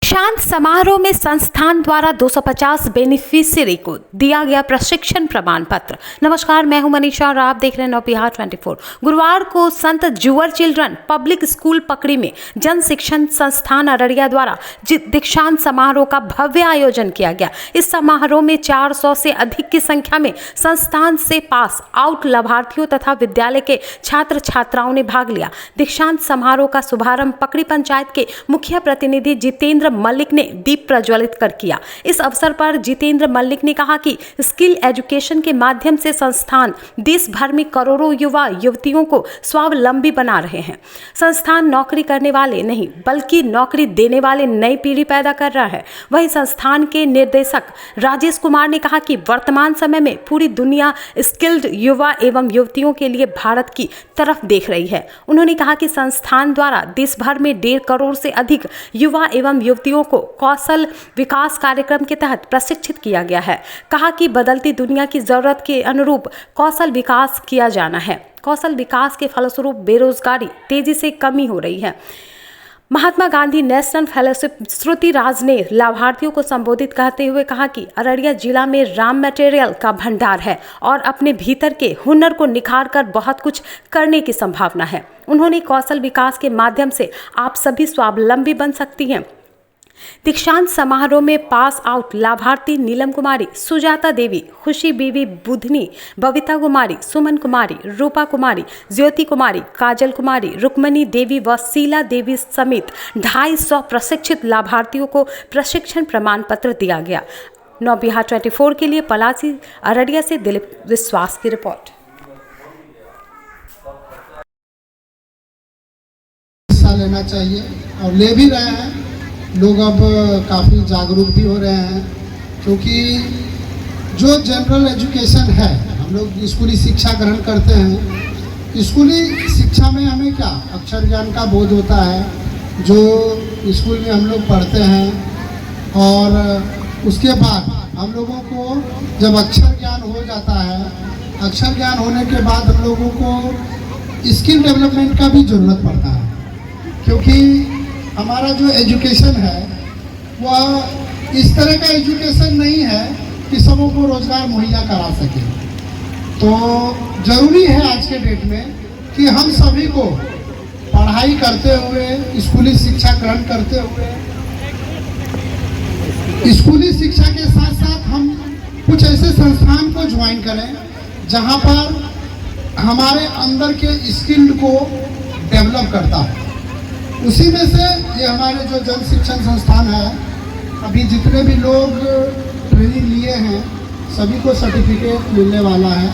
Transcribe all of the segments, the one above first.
दीक्षांत समारोह में संस्थान द्वारा 250 बेनिफिशियरी को दिया गया प्रशिक्षण प्रमाण पत्र। नमस्कार, मैं हूं मनीषा और आप देख रहे हैं नवबिहार 24। गुरुवार को संत जुअर चिल्ड्रन पब्लिक स्कूल पकड़ी में जन शिक्षण संस्थान अररिया द्वारा दीक्षांत समारोह का भव्य आयोजन किया गया। इस समारोह में 400 से अधिक की संख्या में संस्थान से पास आउट लाभार्थियों तथा विद्यालय के छात्र छात्राओं ने भाग लिया। दीक्षांत समारोह का शुभारंभ पकड़ी पंचायत के मुखिया प्रतिनिधि जितेंद्र मल्लिक ने दीप प्रज्वलित कर किया। इस अवसर पर जितेंद्र मल्लिक ने कहा कि स्किल एजुकेशन के माध्यम से संस्थान देश भर में करोड़ों युवा युवतियों को स्वावलंबी बना रहे हैं। संस्थान नौकरी करने वाले नहीं बल्कि नौकरी देने वाले नई पीढ़ी पैदा कर रहा है। वहीं संस्थान के निर्देशक राजेश कुमार ने कहा कि वर्तमान समय में पूरी दुनिया स्किल्ड युवा एवं युवतियों के लिए भारत की तरफ देख रही है। उन्होंने कहा कि संस्थान द्वारा देश भर में 1.5 करोड़ से अधिक युवा एवं युवतियों को कौशल विकास कार्यक्रम के तहत प्रशिक्षित किया गया है। कहा कि बदलती दुनिया की जरूरत के अनुरूप कौशल विकास किया जाना है। कौशल विकास के फलस्वरूप बेरोजगारी तेजी से कमी हो रही है। महात्मा गांधी नेशनल फेलोशिप श्रुति राज ने लाभार्थियों को संबोधित करते हुए कहा कि अररिया जिला में रॉ मटेरियल का भंडार है और अपने भीतर के हुनर को निखार कर बहुत कुछ करने की संभावना है। उन्होंने कौशल विकास के माध्यम से आप सभी स्वावलंबी बन सकती हैं। दीक्षांत समारोह में पास आउट लाभार्थी नीलम कुमारी, सुजाता देवी, खुशी बीवी बुधनी, बबीता कुमारी, सुमन कुमारी, रूपा कुमारी, ज्योति कुमारी, काजल कुमारी, रुक्मणी देवी व शीला देवी समेत 250 प्रशिक्षित लाभार्थियों को प्रशिक्षण प्रमाण पत्र दिया गया। नवबिहार 24 के लिए पलासी अररिया से दिलीप विश्वास की रिपोर्ट। हिस्सा लेना चाहिए और ले भी रहे हैं। लोग अब काफ़ी जागरूक भी हो रहे हैं, क्योंकि जो जनरल एजुकेशन है, हम लोग स्कूली शिक्षा ग्रहण करते हैं। स्कूली शिक्षा में हमें क्या अक्षर ज्ञान का बोध होता है, जो स्कूल में हम लोग पढ़ते हैं, और उसके बाद हम लोगों को जब अक्षर ज्ञान हो जाता है, अक्षर ज्ञान होने के बाद हम लोगों को स्किल डेवलपमेंट का भी ज़रूरत पड़ता है, क्योंकि हमारा जो एजुकेशन है वह इस तरह का एजुकेशन नहीं है कि सबों को रोज़गार मुहैया करा सके। तो ज़रूरी है आज के डेट में कि हम सभी को पढ़ाई करते हुए, स्कूली शिक्षा ग्रहण करते हुए, स्कूली शिक्षा के साथ साथ हम कुछ ऐसे संस्थान को ज्वाइन करें जहां पर हमारे अंदर के स्किल को डेवलप करता है। उसी में से ये हमारे जो जन शिक्षण संस्थान है, अभी जितने भी लोग ट्रेनिंग लिए हैं सभी को सर्टिफिकेट मिलने वाला है,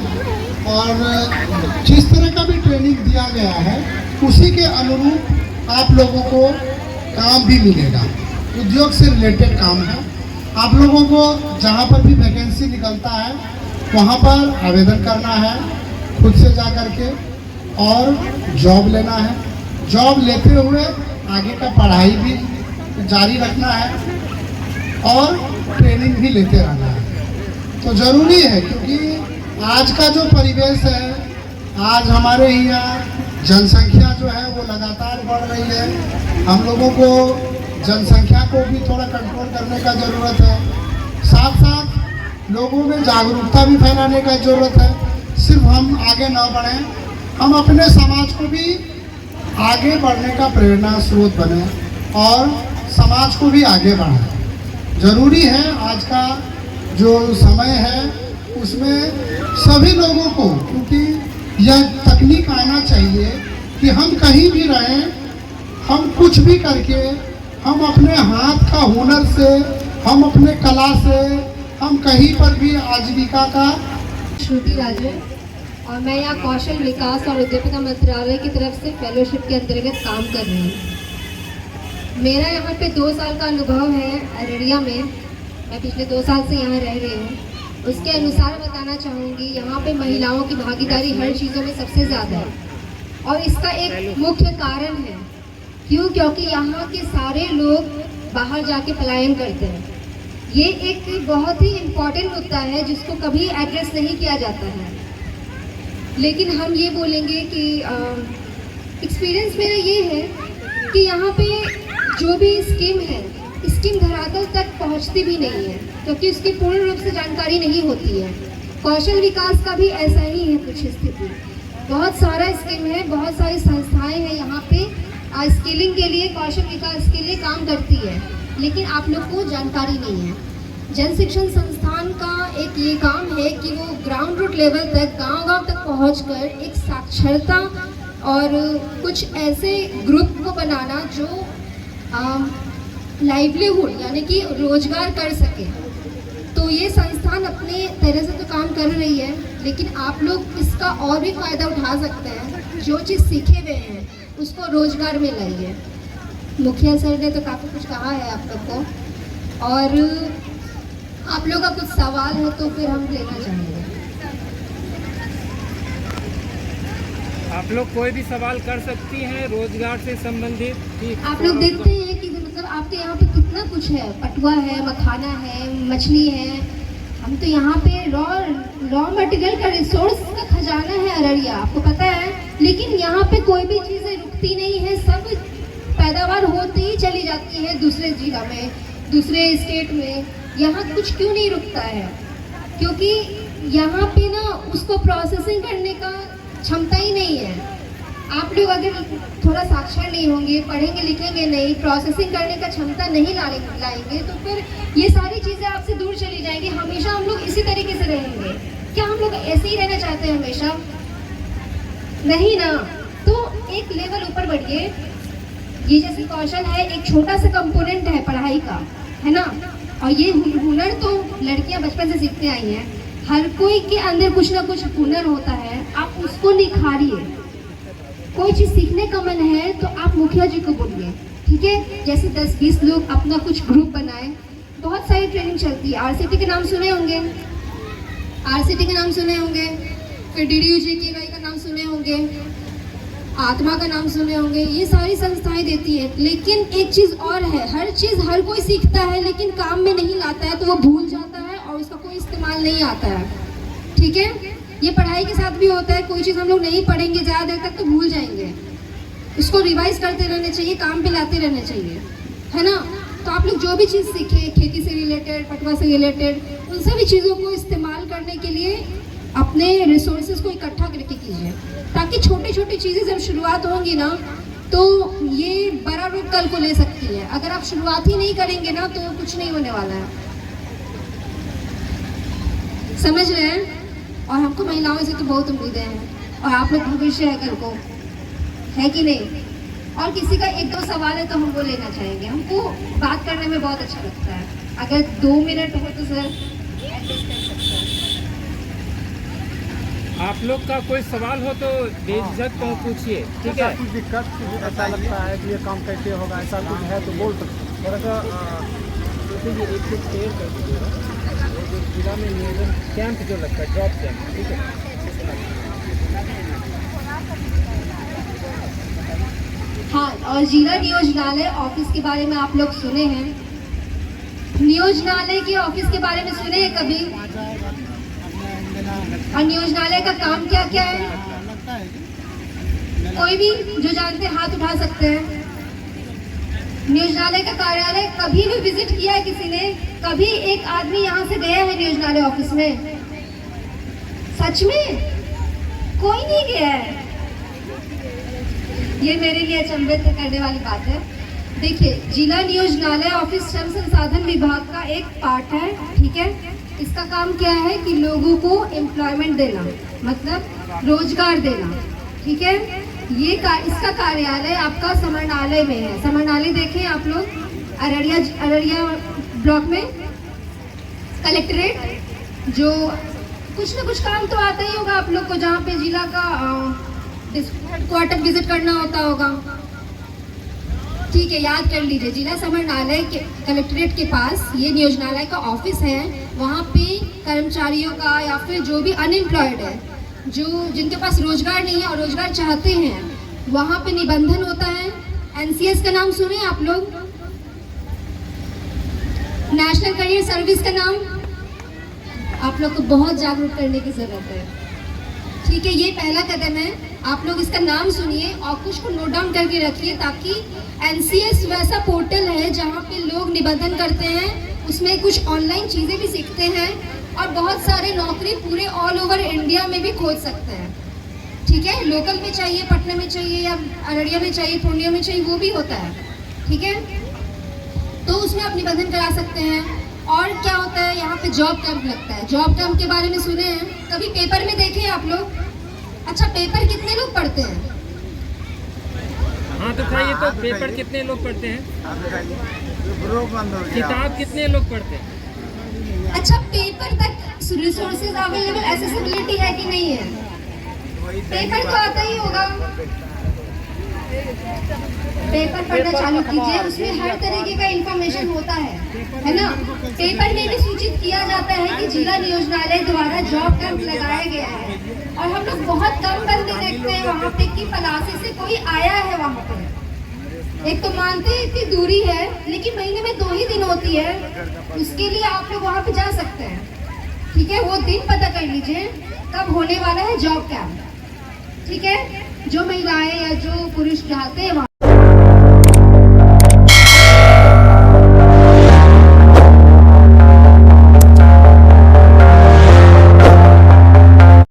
और जिस तरह का भी ट्रेनिंग दिया गया है उसी के अनुरूप आप लोगों को काम भी मिलेगा। उद्योग से रिलेटेड काम है। आप लोगों को जहाँ पर भी वैकेंसी निकलता है वहाँ पर आवेदन करना है खुद से जा कर के, और जॉब लेना है। जॉब लेते हुए आगे का पढ़ाई भी जारी रखना है और ट्रेनिंग भी लेते रहना है। तो ज़रूरी है, क्योंकि आज का जो परिवेश है, आज हमारे यहाँ जनसंख्या जो है वो लगातार बढ़ रही है। हम लोगों को जनसंख्या को भी थोड़ा कंट्रोल करने का ज़रूरत है। साथ साथ लोगों में जागरूकता भी फैलाने का ज़रूरत है। सिर्फ हम आगे न बढ़ें, हम अपने समाज को भी आगे बढ़ने का प्रेरणा स्रोत बने और समाज को भी आगे बढ़ाएं। ज़रूरी है आज का जो समय है उसमें सभी लोगों को, क्योंकि यह तकनीक आना चाहिए कि हम कहीं भी रहें, हम कुछ भी करके, हम अपने हाथ का हुनर से, हम अपने कला से, हम कहीं पर भी आजीविका का। श्रुति राज है और मैं यहाँ कौशल विकास और उद्यमिता मंत्रालय की तरफ से फेलोशिप के अंतर्गत काम कर रही हूँ। मेरा यहाँ पे 2 साल का अनुभव है अररिया में। मैं पिछले 2 साल से यहाँ रह रही हूँ। उसके अनुसार बताना चाहूँगी, यहाँ पे महिलाओं की भागीदारी हर चीज़ों में सबसे ज़्यादा है, और इसका एक मुख्य कारण है क्योंकि यहाँ के सारे लोग बाहर जाके पलायन करते हैं। ये एक बहुत ही इम्पॉर्टेंट मुद्दा है जिसको कभी एड्रेस नहीं किया जाता है, लेकिन हम ये बोलेंगे कि एक्सपीरियंस मेरा ये है कि यहाँ पे जो भी स्कीम है, इसके पहुंचती भी नहीं है, क्योंकि उसकी पूर्ण रूप से जानकारी नहीं होती है। कौशल विकास का भी ऐसा ही है कुछ स्थिति। बहुत सारा स्कीम है, बहुत सारी संस्थाएं हैं यहाँ पे स्किलिंग के लिए, कौशल विकास के लिए काम करती है, लेकिन आप लोग को जानकारी नहीं है। जन शिक्षण संस्थान का एक ये काम है कि वो ग्राउंड रूट लेवल तक, गांव-गांव तक पहुंचकर एक साक्षरता और कुछ ऐसे ग्रुप को बनाना जो लाइवलीहुड यानी कि रोजगार कर सके। तो ये संस्थान अपने तरह से तो काम कर रही है, लेकिन आप लोग इसका और भी फ़ायदा उठा सकते हैं। जो चीज़ सीखे हुए हैं उसको रोजगार में लाइए। मुखिया सर ने तो काफ़ी कुछ कहा है आप लोग को, और आप लोग का कुछ सवाल है तो फिर हम लेना चाहेंगे। आप लोग कोई भी सवाल कर सकती हैं रोजगार से संबंधित। ठीक, आप लोग देखते हैं कि मतलब आपके यहाँ पे कितना कुछ है, पटुआ है, मखाना है, मछली है। हम तो यहाँ पे रॉ मटेरियल का रिसोर्स का खजाना है अररिया, आपको पता है, लेकिन यहाँ पे कोई भी चीज़ें रुकती नहीं है, सब पैदावार होती ही चली जाती है दूसरे जिला में, दूसरे स्टेट में। यहाँ कुछ क्यों नहीं रुकता है? क्योंकि यहाँ पे ना उसको प्रोसेसिंग करने का क्षमता ही नहीं है। आप लोग अगर थोड़ा साक्षर नहीं होंगे, पढ़ेंगे लिखेंगे नहीं, प्रोसेसिंग करने का क्षमता नहीं लाएंगे तो फिर ये सारी चीज़ें आपसे दूर चली जाएंगी। हमेशा हम लोग इसी तरीके से रहेंगे। क्या हम लोग ऐसे ही रहना चाहते हैं हमेशा? नहीं ना। तो एक लेवल ऊपर बढ़िए। ये जैसे कौशल है, एक छोटा सा कंपोनेंट है पढ़ाई का, है ना, और ये हुनर तो लड़कियां बचपन से सीखते आई हैं। हर कोई के अंदर कुछ ना कुछ हुनर होता है, आप उसको निखारिए। कोई चीज़ सीखने का मन है तो आप मुखिया जी को बोलिए, ठीक है। जैसे 10-20 लोग अपना कुछ ग्रुप बनाए, बहुत सारी ट्रेनिंग चलती है। आरसीटी के नाम सुने होंगे, आरसीटी के नाम सुने होंगे, फिर DDU-JKY का नाम सुने होंगे, आत्मा का नाम सुने होंगे। ये सारी संस्थाएं देती है, लेकिन एक चीज़ और है, हर चीज़ हर कोई सीखता है लेकिन काम में नहीं लाता है तो वो भूल जाता है और उसका कोई इस्तेमाल नहीं आता है, ठीक है। ये पढ़ाई के साथ भी होता है, कोई चीज़ हम लोग नहीं पढ़ेंगे ज़्यादा देर तक तो भूल जाएंगे, उसको रिवाइज करते रहना चाहिए, काम पे लाते रहना चाहिए, है ना। तो आप लोग जो भी चीज़ सीखे, खेती से रिलेटेड, पटवा से रिलेटेड, उन सभी चीज़ों को इस्तेमाल करने के लिए अपने रिसोर्सेज को इकट्ठा करके कीजिए, ताकि छोटी छोटी चीज़ें जब शुरुआत होंगी ना तो ये बड़ा रूप कल को ले सकती है। अगर आप शुरुआत ही नहीं करेंगे ना तो कुछ नहीं होने वाला है, समझ रहे हैं। और हमको महिलाओं से तो बहुत उम्मीदें हैं, और आप लोग भविष्य है कल को, है कि नहीं। और किसी का 1-2 सवाल है तो हम वो लेना चाहेंगे। हमको बात करने में बहुत अच्छा लगता है। अगर 2 मिनट हो तो सर एडजस्ट कर सकते हैं। आप लोग का कोई सवाल हो तो बेझिझक तो पूछिए, ठीक है। कुछ दिक्कत ऐसा लगता है कि ये काम कैसे होगा, ऐसा कुछ है तो बोल सकते हैं। थोड़ा सा देखिए, एक कुछ शेयर कर दीजिएगा, जो जिला में नियोजन कैंप जो लगता है, जॉब कैंप, ठीक है। हाँ, और जिला नियोजनालय ऑफिस के बारे में आप लोग सुने हैं? नियोजनालय के ऑफिस के बारे में सुने हैं कभी? और नियोजनालय का काम क्या क्या है? कोई भी जो जानते हैं हाथ उठा सकते हैं। नियोजनालय का कार्यालय कभी भी विजिट किया है किसी ने? कभी एक आदमी यहाँ से गया है नियोजनालय ऑफिस में? सच में कोई नहीं गया है? ये मेरे लिए अचंभित करने वाली बात है। देखिए, जिला नियोजनालय ऑफिस श्रम संसाधन विभाग का एक पार्ट है, ठीक है। इसका काम क्या है कि लोगों को एम्प्लॉयमेंट देना, मतलब रोजगार देना, ठीक है। इसका कार्यालय आपका समरनालय में है। समरनालय देखें आप लोग, अररिया ब्लॉक में कलेक्ट्रेट, जो कुछ ना कुछ काम तो आता ही होगा आप लोग को, जहाँ पे जिला का हेडक्वार्टर विजिट करना होता होगा, ठीक है। याद कर लीजिए, जिला समरनालय के कलेक्ट्रेट के पास ये नियोजनालय का ऑफिस है। वहाँ पे कर्मचारियों का या फिर जो भी अनएम्प्लॉयड है, जो जिनके पास रोजगार नहीं है और रोजगार चाहते हैं, वहाँ पे निबंधन होता है। NCS का नाम सुने आप लोग? नेशनल करियर सर्विस का नाम आप लोग को बहुत जागरूक करने की जरूरत है, ठीक है। ये पहला कदम है, आप लोग इसका नाम सुनिए और कुछ को नोट डाउन करके रखिए, ताकि NCS वैसा पोर्टल है जहाँ पे लोग निबंधन करते हैं, उसमें कुछ ऑनलाइन चीज़ें भी सीखते हैं और बहुत सारे नौकरी पूरे ऑल ओवर इंडिया में भी खोज सकते हैं। ठीक है, लोकल में चाहिए, पटना में चाहिए या अररिया में चाहिए, पूर्णिया में चाहिए, वो भी होता है। ठीक है, तो उसमें आप निबंधन करा सकते हैं। और क्या होता है, यहाँ पे जॉब कैंप लगता है। जॉब कैंप के बारे में सुने हैं, कभी पेपर में देखे हैं आप लोग? अच्छा, पेपर कितने लोग पढ़ते हैं? हाँ तो बताइए, तो पेपर कितने लोग पढ़ते हैं? किताब कितने लोग पढ़ते हैं? अच्छा, पेपर तक रिसोर्सेज अवेलेबल, एसेसिबिलिटी है कि नहीं है? पेपर तो आता ही होगा। पेपर पढ़ना चालू कीजिए, उसमें हर तरीके का इंफॉर्मेशन होता है ना। पेपर में भी सूचित किया जाता है कि जिला नियोजनालय द्वारा जॉब कैंप लगाया गया है और हम लोग बहुत कम बंदे देखते हैं वहाँ पे कि पलासी से कोई आया है वहाँ पे। एक तो मानते हैं इतनी दूरी है, लेकिन महीने में 2 ही दिन होती है, उसके लिए आप लोग वहाँ पे जा सकते हैं। ठीक है, वो दिन पता कर लीजिए कब होने वाला है जॉब कैंप। ठीक है, जो महिलाएं या जो पुरुष चाहते हैं